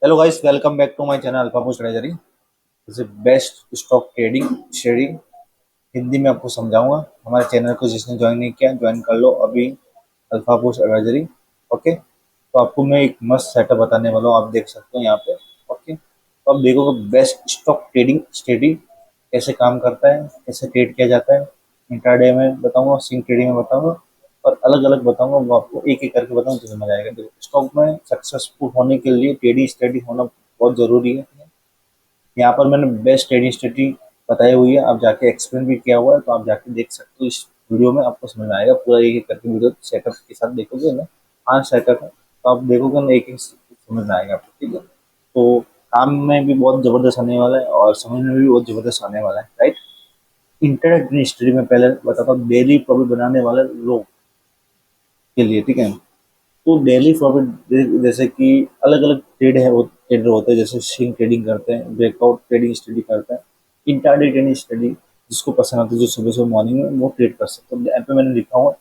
Hello guys, welcome back to my channel alpha push treasury. जैसे best stock trading study Hindi में आपको समझाऊंगा। हमारे चैनल को जिसने ज्वाइन नहीं किया ज्वाइन कर लो अभी, अल्फा पुश एडवाइजरी। ओके, तो आपको मैं एक मस्त सेटअप बताने वाला हूँ, आप देख सकते हो यहाँ पे। ओके, तो आप देखोगे बेस्ट स्टॉक ट्रेडिंग स्टडी कैसे काम करता है, कैसे ट्रेड किया जाता है। इंट्राडे में बताऊंगा, स्विंग ट्रेडिंग में बताऊंगा, और अलग अलग बताऊंगा। वो आपको एक एक करके बताऊंगा तो समझ आएगा। देखो, स्टॉक में सक्सेसफुल होने के लिए ट्रेडिंग स्टडी होना बहुत जरूरी है। यहाँ पर मैंने बेस्ट ट्रेडिंग स्ट्रेटी बताई हुई है, आप जाके एक्सप्लेन भी किया हुआ है, तो आप जाके देख सकते हो। इस वीडियो में आपको समझ में आएगा पूरा, एक एक करके वीडियो सेटअप के साथ देखोगे ना। 5 सेटअप है, तो आप देखोगे ना, एक एक समझ में आएगा आपको। ठीक है, तो काम में भी बहुत जबरदस्त आने वाला है और समझ में भी बहुत जबरदस्त आने वाला है, राइट। इंटरनेट हिस्ट्री में पहले बताता हूँ, डेली प्रॉफिट बनाने वाले लोग के लिए। ठीक है, तो डेली प्रॉफिट जैसे कि अलग अलग ट्रेड है, वो ट्रेडर होते हैं, जैसे स्विंग ट्रेडिंग करते हैं, ब्रेकआउट ट्रेडिंग स्टडी करते हैं, इंट्राडे ट्रेडिंग स्टडी जिसको पसंद आती है, जो सुबह सुबह मॉर्निंग में वो ट्रेड कर सकते हैं। यहाँ पे मैंने लिखा हुआ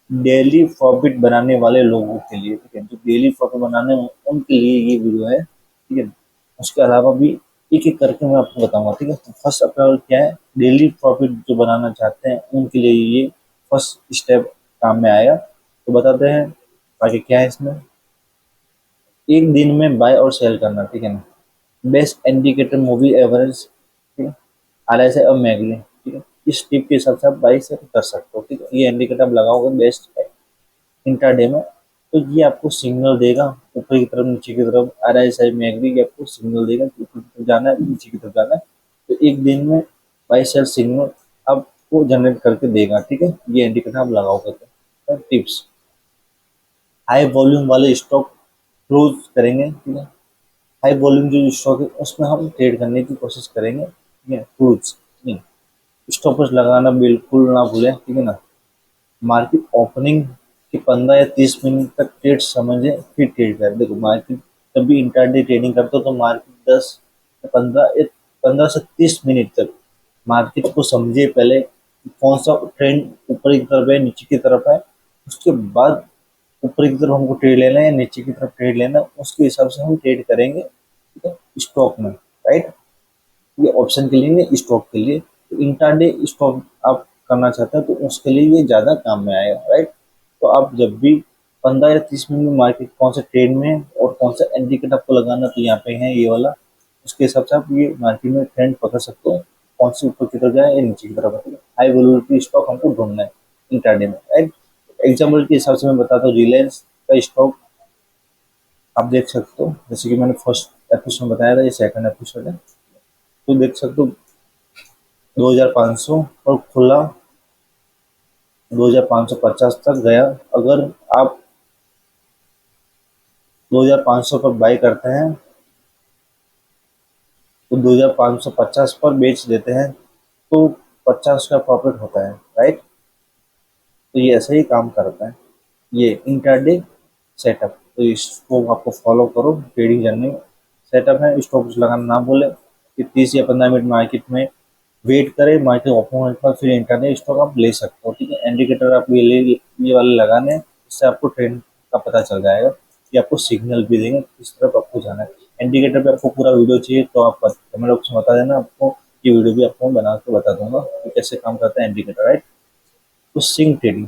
डेली प्रॉफिट बनाने वाले लोगों के लिए। ठीक है, जो डेली प्रॉफिट बनाने उनके लिए ये वीडियो है। ठीक है, उसके अलावा भी एक एक करके मैं आपको बताऊंगा। ठीक है, तो फर्स्ट अपना क्या है, डेली प्रॉफिट जो बनाना चाहते हैं उनके लिए ये फर्स्ट स्टेप काम में आएगा। तो बताते हैं आगे क्या है इसमें। एक दिन में बाय और सेल करना, ठीक है ना। बेस्ट इंडिकेटर मूवी एवरेज, ठीक है, RSI और मैगली। ठीक है, इस टिप के हिसाब से आप बाई सेल कर सकते हो। ठीक है, ये इंडिकेटर आप लगाओगे बेस्ट है इंट्राडे में, तो ये आपको सिग्नल देगा ऊपर की तरफ नीचे की तरफ। RSI मैगली ये आपको सिग्नल देगा कि ऊपर की तरफ जाना है नीचे की तरफ जाना है। तो एक दिन में बाई सेल सिग्नल आपको जनरेट करके देगा। ठीक है, ये इंडिकेटर आप लगाओगे तो टिप्स। हाई वॉल्यूम वाले स्टॉक क्लोज करेंगे। ठीक है, हाई वॉल्यूम जो स्टॉक है उसमें हम ट्रेड करने की कोशिश करेंगे। ठीक है, क्रूज नहीं, स्टॉपर्स लगाना बिल्कुल ना भूलें। ठीक है ना, मार्केट ओपनिंग के 15 या 30 मिनट तक ट्रेड समझे फिर ट्रेड करें। देखो, मार्केट जब भी इंट्राडे ट्रेडिंग करते हो तो मार्केट 10 या 15 से 30 मिनट तक मार्केट को समझे पहले कि कौन सा ट्रेंड ऊपर की तरफ है नीचे की तरफ है। उसके बाद ऊपर की तरफ हमको ट्रेड लेना है या नीचे की तरफ ट्रेड लेना है, उसके हिसाब से हम ट्रेड करेंगे। ठीक है, स्टॉक में, राइट। ये ऑप्शन के लिए नहीं, स्टॉक के लिए। तो इंट्राडे स्टॉक आप करना चाहते हैं तो उसके लिए ये ज़्यादा काम में आएगा, राइट। तो आप जब भी 15 या 30 मिनट में मार्केट कौन सा ट्रेड में है और कौन सा इंडिकेटर आपको लगाना, तो यहाँ पे है ये वाला। उसके हिसाब से आप ये मार्केट में ट्रेंड पकड़ सकते हो, कौन सी ऊपर की तरफ जाए या नीचे की तरफ। हाई वैल्यूटी स्टॉक हमको ढूंढना है इंट्राडे में, राइट। एग्जाम्पल के हिसाब से मैं बताता हूँ, रिलायंस का स्टॉक आप देख सकते हो। जैसे कि मैंने फर्स्ट एपिसोड में बताया था, ये सेकंड एपिसोड है, तो देख सकते हो 2500 और खुला 2550 तक गया। अगर आप 2500 पर बाई करते हैं तो 2550 पर बेच देते हैं, तो 50 का प्रॉफिट होता है, राइट। तो ये ऐसे ही काम करता है, ये इंट्राडे सेटअप। तो इसको आपको फॉलो करो, ट्रेडिंग जर्नी सेटअप है। स्टॉप लगाना ना भूले कि 30 या 15 मिनट मार्केट में वेट करें, मार्केट ओपन होने पर फिर इंटरनेट स्टॉक आप ले सकते हो। ठीक है, इंडिकेटर आप ये वाले लगाने, इससे आपको ट्रेंड का पता चल जाएगा कि आपको सिग्नल भी देंगे किस तरफ आपको जाना है। इंडिकेटर पे आपको पूरा वीडियो चाहिए तो आप कमेंट बॉक्स में बता देना, आपको ये वीडियो भी आपको बना के बता दूंगा कि कैसे काम करता है इंडिकेटर, राइट। तो स्विंग ट्रेडिंग,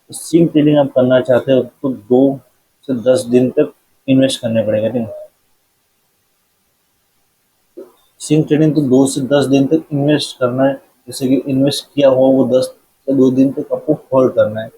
स्विंग ट्रेडिंग आप करना चाहते हो तो 2 से 10 दिन तक इन्वेस्ट करने पड़ेगा। ठीक है, स्विंग ट्रेडिंग तो 2 से 10 दिन तक इन्वेस्ट करना है। जैसे कि इन्वेस्ट किया हुआ वो 10 से 2 दिन तक आपको होल्ड करना है।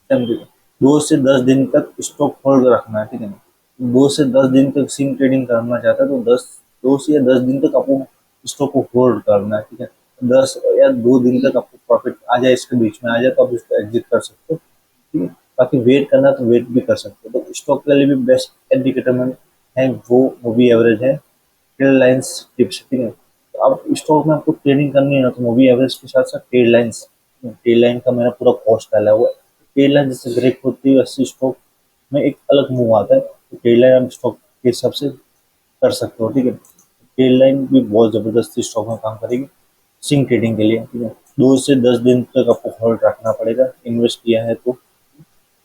समझे? 2 से 10 दिन तक स्टॉक होल्ड रखना है। ठीक है ना, 2 से 10 दिन तक स्विंग ट्रेडिंग करना चाहता है तो 2 से 10 दिन तक आपको स्टॉक को होल्ड करना है। ठीक है, 10 या 2 दिन तक आपको प्रॉफिट आ जाए, इसके बीच में आ जाए तो आप इसको एग्जिट कर सकते हो। ठीक है, बाकी वेट करना तो वेट भी कर सकते हो। तो स्टॉक के लिए भी बेस्ट इंडिकेटर में है वो भी एवरेज है, ट्रेड लाइन्स टिप्स। ठीक है, तो आप स्टॉक में आपको ट्रेडिंग करनी है ना, तो मूवी एवरेज के साथ साथ ट्रेड लाइन्स, ट्रेड लाइन का मैंने पूरा कॉस्ट डाला हुआ है। ट्रेड लाइन जैसे ब्रेक होती है वैसे स्टॉक में एक अलग मूव आता है, तो ट्रेड लाइन आप स्टॉक के हिसाब से कर सकते हो। ठीक है, ट्रेड लाइन भी बहुत ज़बरदस्ती स्टॉक में काम करेगी स्विंग ट्रेडिंग के लिए। ठीक है, 2 से 10 दिन तक आपको होल्ड रखना पड़ेगा इन्वेस्ट किया है तो।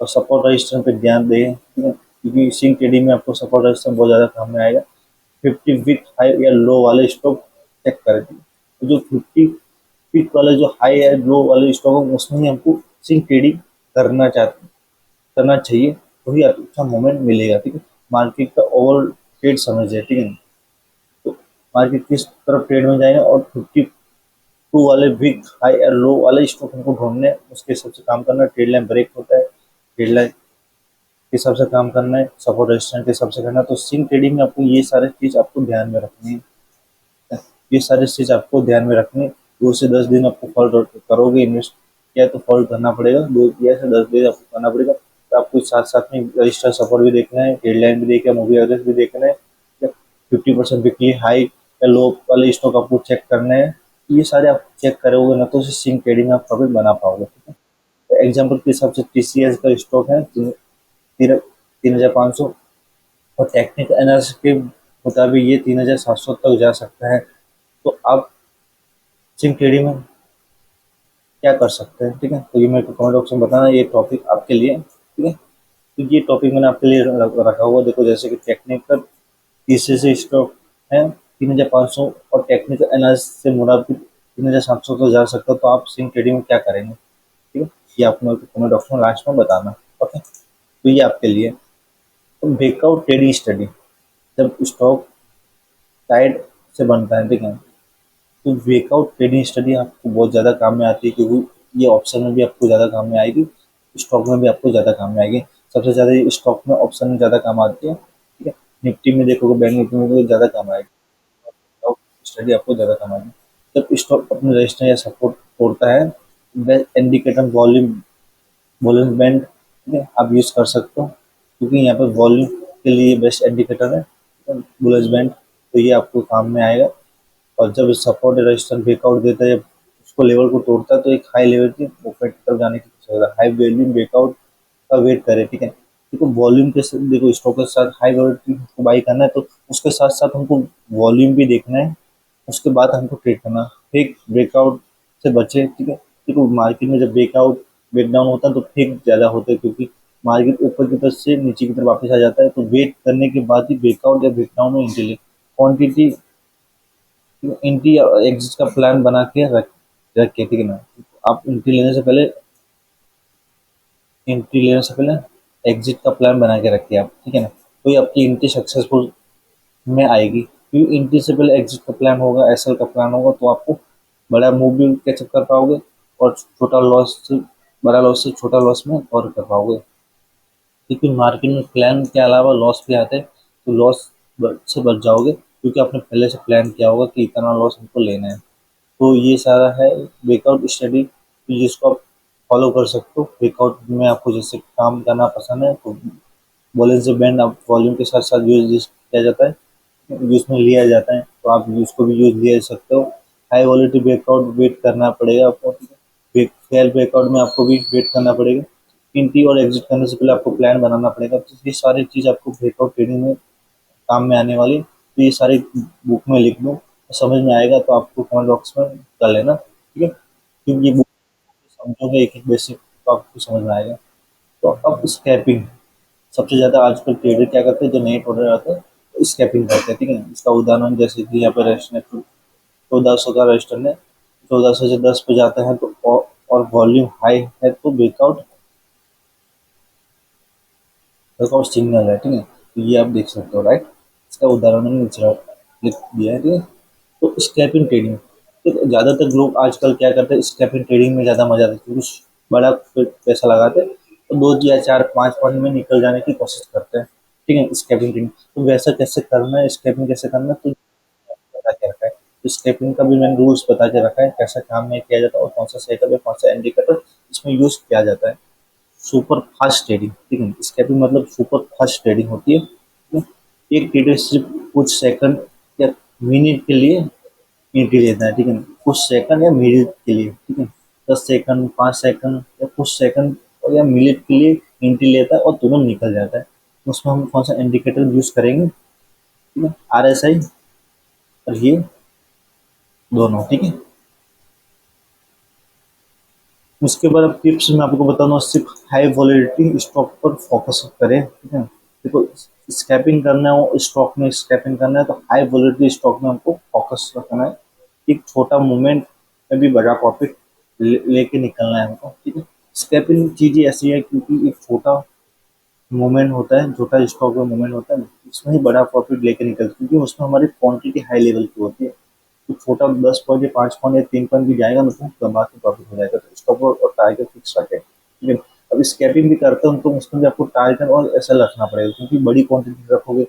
और सपोर्ट रजिस्टेंस पे ध्यान दें। ठीक है, क्योंकि स्विंग ट्रेडिंग में आपको सपोर्ट रेजिस्टेंस बहुत ज़्यादा काम में आएगा। 50 वीक हाई या लो वाले स्टॉक चेक करें, तो जो 50 वीक वाले जो हाई या लो वाले स्टॉक है उसमें ही हमको स्विंग ट्रेडिंग करना चाहिए, वही आपको अच्छा मोमेंट मिलेगा। ठीक है, मार्केट का ओवर ट्रेड समझिए। ठीक है, तो मार्केट किस तरफ ट्रेड में जाएगा और 52 वाले वीक हाई या लो वाले स्टॉक हमको ढूंढने हैं, उसके हिसाब से काम करना है। ट्रेड लाइन ब्रेक होता है, ट्रेड लाइन के हिसाब से काम करना है, सपोर्ट रेजिस्टेंस के हिसाब से करना है। तो स्विंग ट्रेडिंग में आपको ये सारे चीज आपको ध्यान में रखनी है, ये सारी चीज आपको ध्यान में रखनी है। 2 से 10 दिन आपको फॉल्ट करोगे, इन्वेस्ट किया तो फॉल्ट करना पड़ेगा, 2 या 10 दिन आपको करना पड़ेगा। तो आपको साथ साथ में रजिस्टर सपोर्ट भी देखना है, ट्रेड लाइन भी देखना है, मूवी एवरेज भी देखना है, 50% वीकली हाई या लो वाले स्टॉक आपको चेक करना है। ये सारे आप चेक करोगे ना तो स्विंग ट्रेडिंग में आप प्रॉफिट बना पाओगे। ठीक है, एग्जाम्पल के हिसाब से टीसीएस का स्टॉक है 3,500, और टेक्निकल एनालिसिस के मुताबिक ये 3,700 तक जा सकता है। तो आप स्विंग ट्रेडिंग में क्या कर सकते हैं? ठीक है, तो ये मेरे को कमेंट बॉक्स में बताना, ये टॉपिक आपके लिए। ठीक है, तो ये टॉपिक मैंने आपके लिए रखा हुआ। देखो, जैसे कि टेक्निकल टीसीएस स्टॉक है 3,500 और टेक्निकल एनालिसिस से मुताबिक 3,700 तक जा सकता है, तो आप स्विंग ट्रेडिंग में क्या करेंगे? ठीक है, ये आप मेरे को कमेंट बॉक्स में लास्ट में बताना। ओके, तो ये आपके लिए। तो ब्रेकआउट ट्रेडिंग स्टडी, जब स्टॉक साइड से बनता है, ठीक है, तो ब्रेकआउट ट्रेडिंग स्टडी आपको बहुत ज़्यादा काम में आती है, क्योंकि ये ऑप्शन में भी आपको ज़्यादा काम में आएगी, स्टॉक में भी आपको ज़्यादा काम में आएगी। सबसे ज़्यादा ये स्टॉक में ऑप्शन में ज़्यादा काम आती है। ठीक है, निफ्टी में देखोगे, बैंक निफ्टी में भी ज़्यादा काम आएगी, स्टडी आपको ज़्यादा काम आएगी। जब स्टॉक अपने रजिस्टर या सपोर्ट तोड़ता है, best indicator volume volume band, ठीक है, आप यूज़ कर सकते हो, क्योंकि यहाँ पर वॉल्यूम के लिए बेस्ट इंडिकेटर है बुलिश बैंड, तो ये आपको काम में आएगा। और जब सपोर्ट रेजिस्टेंस ब्रेकआउट देता है, जब उसको लेवल को तोड़ता है, तो एक हाई लेवल की मूवमेंट की तरफ जाने की कोशिश करता है। हाई वॉल्यूम ब्रेकआउट का वेट करे। ठीक है, देखो वॉल्यूम के साथ, देखो स्टॉक के साथ हाई वॉल्यूम को बाई करना है, तो उसके साथ साथ हमको वॉल्यूम भी देखना है, उसके बाद हमको ट्रेड करना। फेक ब्रेकआउट से बचे। ठीक है, देखो मार्केट में जब ब्रेकआउट ब्रेकडाउन होता है तो फेक ज़्यादा होता है, क्योंकि मार्केट ऊपर की तरफ से नीचे की तरफ वापस आ जाता है, तो वेट करने के बाद ही ब्रेकआउट या ब्रेकडाउन में एंट्री ले। क्वांटिटी एंट्री या एग्जिट का प्लान बना के रख के, ठीक है ना, आप एंट्री लेने से पहले एग्जिट का प्लान बना के रखिए आप। ठीक है ना, तो ये आपकी एंट्री सक्सेसफुल में आएगी, क्योंकि एंट्री से पहले एग्जिट का प्लान होगा, एसएल का प्लान होगा, तो आपको बड़ा मूव भी कैचअप कर पाओगे, और छोटा लॉस से बड़ा लॉस से छोटा लॉस में और कर पाओगे। क्योंकि मार्केट में प्लान के अलावा लॉस भी आते हैं, तो लॉस से बच जाओगे, क्योंकि आपने पहले से प्लान किया होगा कि इतना लॉस हमको लेना है। तो ये सारा है ब्रेकआउट स्टडी, जिसको आप फॉलो कर सकते हो। ब्रेकआउट में आपको जैसे काम करना पसंद है, तो बॉलेंस बैंड आप वॉल्यूम के साथ साथ यूज किया जाता है, यूज में लिया जाता है, तो आप उसको भी यूज ले सकते हो। हाई वॉलिटी ब्रेकआउट वेट करना पड़ेगा आपको, फेयर ब्रेकआउट में आपको भी वेट करना पड़ेगा। एंट्री और एग्जिट करने से पहले आपको प्लान बनाना पड़ेगा। तो ये सारी चीज़ आपको ब्रेकआउट ट्रेडिंग में काम में आने वाली, तो ये सारी बुक में लिख दो, समझ में आएगा तो आपको कमेंट बॉक्स में कर लेना। ठीक है, क्योंकि ये बुक समझोगे एक एक बेसिक, तो आपको समझ में आएगा। तो अब स्कैपिंग, सबसे ज़्यादा आजकल ट्रेडर क्या करते हैं, जो नए ट्रेडर आते हैं स्कैपिंग करते हैं। ठीक है, इसका उदाहरण जैसे कि यहाँ पर रजिस्टर 1400 का रजिस्टर है, 1400 से 10 पे जाता है, तो और वॉल्यूम हाई है, तो ब्रेकआउट ब्रेकआउट सिग्नल है। ठीक है, तो ये आप देख सकते हो, राइट, इसका उदाहरण मैंने नीचे लिख दिया है। ठीक है, तो स्कैपिंग ट्रेडिंग, तो ज़्यादातर लोग आजकल क्या करते हैं, स्कैपिंग ट्रेडिंग में ज़्यादा मजा आता है, क्योंकि बड़ा पैसा लगाते हैं, तो 2 या 4 5 पॉइंट में निकल जाने की कोशिश करते हैं। ठीक है, स्कैपिंग ट्रेडिंग, तो वैसा कैसे करना है, स्कैपिंग कैसे करना है, तो बता के रखा है। तो स्कैपिंग का भी मैंने रूल्स बता के रखा है, कैसा काम में किया जाता है, और कौन सा सेटअप या कौन सा इंडिकेटर इसमें यूज किया जाता है। सुपर फास्ट ट्रेडिंग, ठीक है, स्कैपिंग मतलब सुपर फास्ट ट्रेडिंग होती है। ठीक है? एक ट्रेडर सिर्फ कुछ सेकंड या मिनट के लिए एंट्री लेता है। ठीक है, कुछ सेकंड या मिनट के लिए, ठीक है, 10 सेकंड, 5 सेकंड या कुछ सेकंड और या मिनट के लिए एंट्री लेता है और तुरंत निकल जाता है। उसमें हम कौन सा इंडिकेटर यूज करेंगे? ठीक है, RSI और ये दोनों। ठीक है, उसके बाद अब टिप्स मैं आपको बताऊंगा, सिर्फ हाई वॉलेटिलिटी स्टॉक पर फोकस करें। ठीक है, देखो, स्कैपिंग करना हो, स्टॉक में स्कैपिंग करना है तो हाई वॉलेटिलिटी स्टॉक में हमको फोकस रखना है। एक छोटा मूवमेंट में भी बड़ा प्रॉफिट लेके निकलना है हमको, ठीक है। स्कैपिंग चीज ही ऐसी है क्योंकि एक छोटा मूवमेंट होता है, छोटा स्टॉक में मूवमेंट होता है, उसमें ही बड़ा प्रॉफिट लेके निकलते हैं क्योंकि उसमें हमारी क्वांटिटी हाई लेवल की होती है। तो छोटा 10 पॉइंट या 5 पॉइंट या 3 पॉइंट भी जाएगा ना तो दबा के प्रॉफिट हो जाएगा। तो स्टॉप और टारगेट फिक्स रखें, ठीक है। अब स्कैपिंग भी करते हैं तो उसमें भी आपको टारगेट और ऐसा रखना पड़ेगा क्योंकि बड़ी क्वांटिटी रखोगे,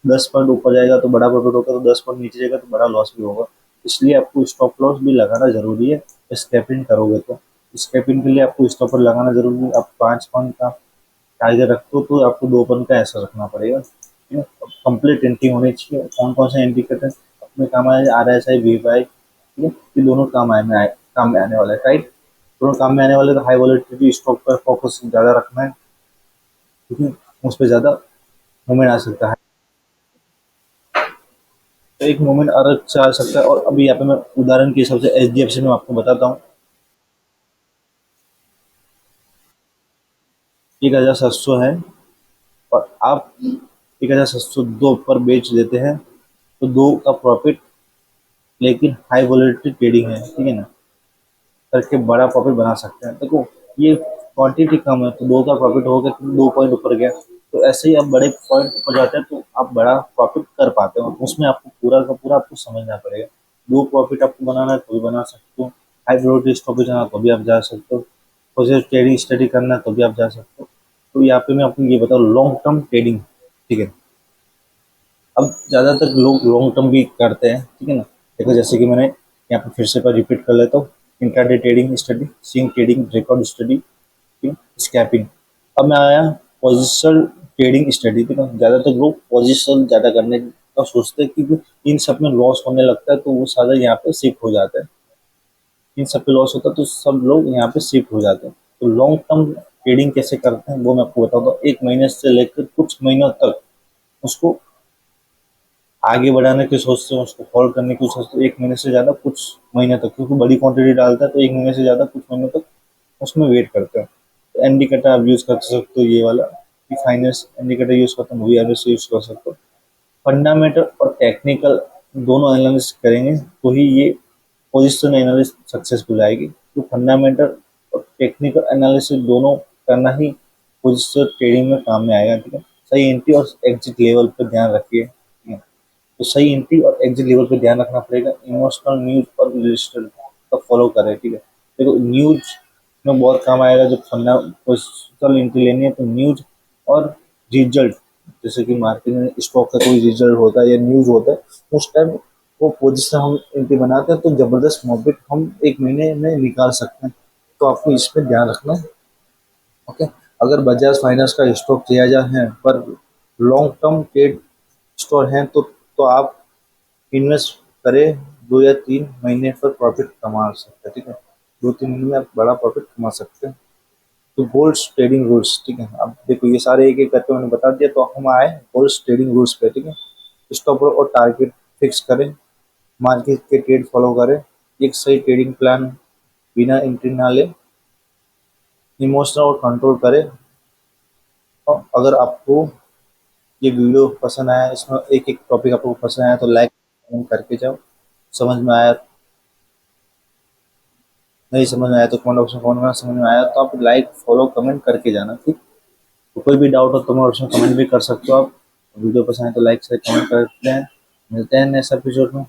10 पॉइंट ऊपर जाएगा तो बड़ा प्रॉफिट होगा, तो 10 पॉइंट नीचे जाएगा तो बड़ा लॉस भी होगा। इसलिए आपको स्टॉप लॉस भी लगाना जरूरी है स्कैपिंग करोगे तो। स्कैपिंग के लिए आपको स्टॉपर लगाना जरूरी है। आप 5 पॉइंट का टारगेट रखते हो तो आपको 2 पॉइंट का ऐसा रखना पड़ेगा, ठीक है। कंप्लीट एंट्री होनी चाहिए। कौन कौन से इंडिकेटर अपने काम आए, RSI, VPI, ठीक है, ये दोनों काम में आने वाले हैं, राइट। दोनों काम में आने वाले, तो हाई वॉलेटिलिटी स्टॉक पर फोकस ज़्यादा रखना है क्योंकि उस पर ज़्यादा मूवमेंट आ सकता है। तो एक मूवमेंट अलग से आ सकता है। और अभी यहाँ पे मैं उदाहरण के हिसाब से HDFC में आपको बताता हूँ। 1700 है और आप 1702 पर बेच देते हैं तो 2 का प्रॉफिट, लेकिन हाई वॉलेटिलिटी ट्रेडिंग है, ठीक है ना, करके बड़ा प्रॉफिट बना सकते हैं। देखो, ये क्वांटिटी कम है तो 2 का प्रॉफिट हो गया तो 2 पॉइंट ऊपर गया। तो ऐसे ही आप बड़े पॉइंट ऊपर जाते हैं तो आप बड़ा प्रॉफिट कर पाते हो। उसमें आपको पूरा का पूरा आपको समझना पड़ेगा। 2 प्रॉफिट आपको बनाना है तो भी बना सकते हो, हाई वॉलेटिलिटी स्टॉक पे जाना है तो भी आप जा सकते हो, और ट्रेडिंग स्टडी करना है तो भी आप जा सकते हो। तो यहाँ पे मैं आपको ये बताऊँ, लॉन्ग टर्म ट्रेडिंग, ठीक है। अब ज़्यादातर लोग लॉन्ग टर्म भी करते हैं, ठीक है ना। देखो, जैसे कि मैंने यहाँ पे फिर से पर रिपीट कर लेता हूँ, intraday trading study, swing trading, breakout study, ठीक है, स्कैपिंग। अब मैं आया पोजिशनल ट्रेडिंग स्टडी, ठीक है। ज़्यादातर लोग पोजिशन ज़्यादा करने का सोचते हैं क्योंकि इन सब में लॉस होने लगता है तो वो सारा यहाँ पे शिफ्ट हो जाता है। इन सब पे लॉस होता है तो सब लोग यहाँ पे शिफ्ट हो जाते हैं। तो लॉन्ग टर्म ट्रेडिंग कैसे करते हैं वो मैं आपको बताता हूँ। 1 महीने से लेकर कुछ महीनों तक उसको आगे बढ़ाने की सोचते हैं, उसको फॉलो करने की सोचते हैं। 1 महीने से ज़्यादा कुछ महीने तक, क्योंकि बड़ी क्वांटिटी डालता है तो 1 महीने से ज़्यादा कुछ महीनों तक उसमें वेट करते हैं। तो इंडिकेटर आप यूज़ कर सकते हो, ये वाला कि फाइनेंस इंडिकेटर यूज़ करते हैं, मूवी एवरेज यूज़ कर सकते हो। फंडामेंटल और टेक्निकल दोनों एनालिसिस करेंगे तो ही ये पोजिशन एनालिसिस सक्सेसफुल आएगी। तो फंडामेंटल और टेक्निकल एनालिसिस दोनों करना ही पोजिशन ट्रेडिंग में काम में आएगा, ठीक है। सही एंट्री और एग्जिट लेवल पर ध्यान रखिए, ठीक है। तो सही एंट्री और एग्जिट लेवल पे ध्यान रखना पड़ेगा। इमोशनल न्यूज और रजिस्टर का फॉलो करें, ठीक है। देखो, न्यूज में बहुत काम आएगा। जब फंडा पोजिशनल एंट्री लेनी है तो न्यूज और रिजल्ट, जैसे कि मार्केट में स्टॉक का कोई रिजल्ट होता है या न्यूज होता है, उस टाइम वो पोजिशन हम एंट्री बनाते हैं तो जबरदस्त प्रॉफिट हम 1 महीने में निकाल सकते हैं। तो आपको इस पर ध्यान रखना है, ओके। अगर बजाज फाइनेंस का स्टॉक जायजा है पर लॉन्ग टर्म ट्रेड स्टोर है तो आप इन्वेस्ट करें, 2 या 3 महीने पर प्रॉफिट कमा सकते हैं, ठीक है। 2-3 महीने में आप बड़ा प्रॉफिट कमा सकते हैं। तो गोल्ड्स ट्रेडिंग रूल्स, ठीक है। अब देखो, ये सारे एक एक करके मैंने बता दिया। तो हम आए गोल्ड्स ट्रेडिंग रूल्स पे, ठीक है। स्टॉप और टारगेट फिक्स करें, मार्केट के ट्रेड फॉलो करें, एक सही ट्रेडिंग प्लान, बिना एंट्री ना ले, इमोशनल और कंट्रोल करें। और अगर आपको ये वीडियो पसंद आया, इसमें एक एक टॉपिक आपको पसंद आया तो लाइक करके जाओ। समझ में आया, नहीं समझ में आया तो कमेंट ऑप्शन कमेंट में, समझ में आया तो आप लाइक फॉलो कमेंट करके जाना, ठीक। तो कोई भी डाउट हो तो कमेंट ऑप्शन कमेंट भी कर सकते हो आप। वीडियो पसंद है तो लाइक से कमेंट करते हैं। मिलते हैं नेक्स्ट एपिसोड में।